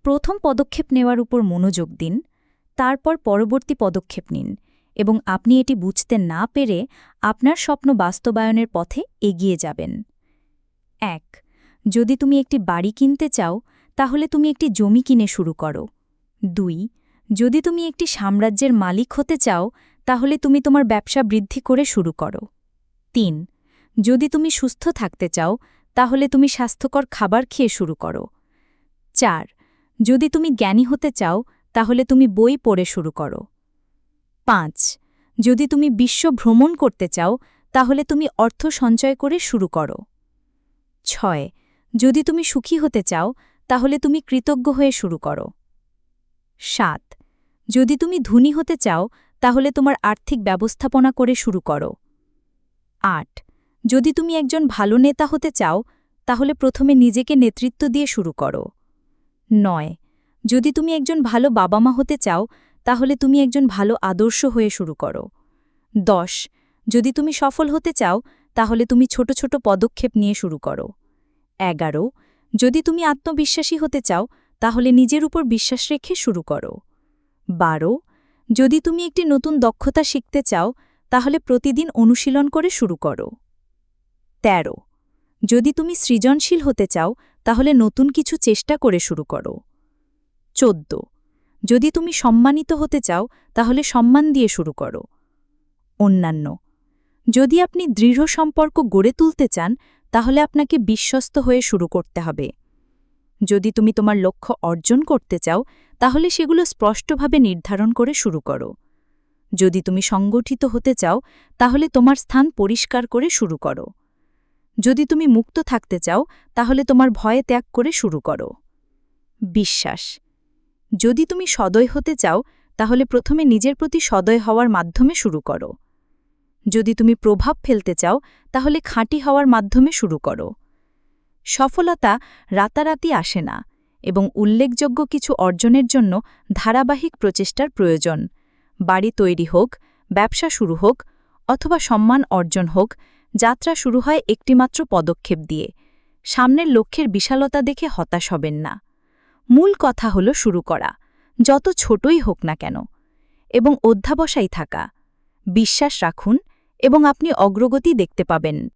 প্রথম পদক্ষেপ নেওয়ার উপর মনোযোগ দিন, তারপর পরবর্তী পদক্ষেপ নিন এবং আপনি এটি বুঝতে না পেরে আপনার স্বপ্ন বাস্তবায়নের পথে এগিয়ে যাবেন। ১. যদি তুমি একটি বাড়ি কিনতে চাও, তাহলে তুমি একটি জমি কিনে শুরু করো। ২. যদি তুমি একটি সাম্রাজ্যের মালিক হতে চাও, তাহলে তুমি তোমার ব্যবসা বৃদ্ধি করে শুরু করো। ৩. যদি তুমি সুস্থ থাকতে চাও, তাহলে তুমি স্বাস্থ্যকর খাবার খেয়ে শুরু করো। ৪. যদি তুমি জ্ঞানী হতে চাও, তাহলে তুমি বই পড়ে শুরু করো। ৫. যদি তুমি বিশ্ব ভ্রমণ করতে চাও, তাহলে তুমি অর্থ সঞ্চয় করে শুরু করো। ৬. যদি তুমি সুখী হতে চাও, তাহলে তুমি কৃতজ্ঞ হয়ে শুরু করো। ৭. যদি তুমি ধনী হতে চাও, তাহলে তোমার আর্থিক ব্যবস্থাপনা করে শুরু করো। ৮. যদি তুমি একজন ভালো নেতা হতে চাও, তাহলে প্রথমে নিজেকে নেতৃত্ব দিয়ে শুরু করো। ৯. যদি তুমি একজন ভালো বাবা-মা হতে চাও, তাহলে তুমি একজন ভালো আদর্শ হয়ে শুরু করো। ১০. যদি তুমি সফল হতে চাও, তাহলে তুমি ছোট ছোট পদক্ষেপ নিয়ে শুরু করো। ১১. যদি তুমি আত্মবিশ্বাসী হতে চাও, তাহলে নিজের উপর বিশ্বাস রেখে শুরু করো। ১২. যদি তুমি একটি নতুন দক্ষতা শিখতে চাও, তাহলে প্রতিদিন অনুশীলন করে শুরু করো। ১৩. যদি তুমি সৃজনশীল হতে চাও, তাহলে নতুন কিছু চেষ্টা করে শুরু করো। ১৪. যদি তুমি সম্মানিত হতে চাও, তাহলে সম্মান দিয়ে শুরু করো। অন্যান্য. যদি আপনি দৃঢ় সম্পর্ক গড়ে তুলতে চান, তাহলে আপনাকে বিশ্বস্ত হয়ে শুরু করতে হবে। যদি তুমি তোমার লক্ষ্য অর্জন করতে চাও, তাহলে সেগুলো স্পষ্টভাবে নির্ধারণ করে শুরু করো। যদি তুমি সংগঠিত হতে চাও, তাহলে তোমার স্থান পরিষ্কার করে শুরু করো। যদি তুমি মুক্ত থাকতে চাও, তাহলে তোমার ভয় ত্যাগ করে শুরু করো। বিশ্বাস. যদি তুমি সদয় হতে চাও, তাহলে প্রথমে নিজের প্রতি সদয় হওয়ার মাধ্যমে শুরু করো। যদি তুমি প্রভাব ফেলতে চাও, তাহলে খাঁটি হওয়ার মাধ্যমে শুরু করো। সফলতা রাতারাতি আসে না, এবং উল্লেখযোগ্য কিছু অর্জনের জন্য ধারাবাহিক প্রচেষ্টার প্রয়োজন। বাড়ি তৈরি হোক, ব্যবসা শুরু হোক, অথবা সম্মান অর্জন হোক, যাত্রা শুরু হয় একটিমাত্র পদক্ষেপ দিয়ে। সামনের লক্ষ্যের বিশালতা দেখে হতাশ হবেন না। মূল কথা হল শুরু করা, যত ছোটই হোক না কেন, এবং অধ্যাবসায় থাকা। বিশ্বাস রাখুন এবং আপনি অগ্রগতি দেখতে পাবেন।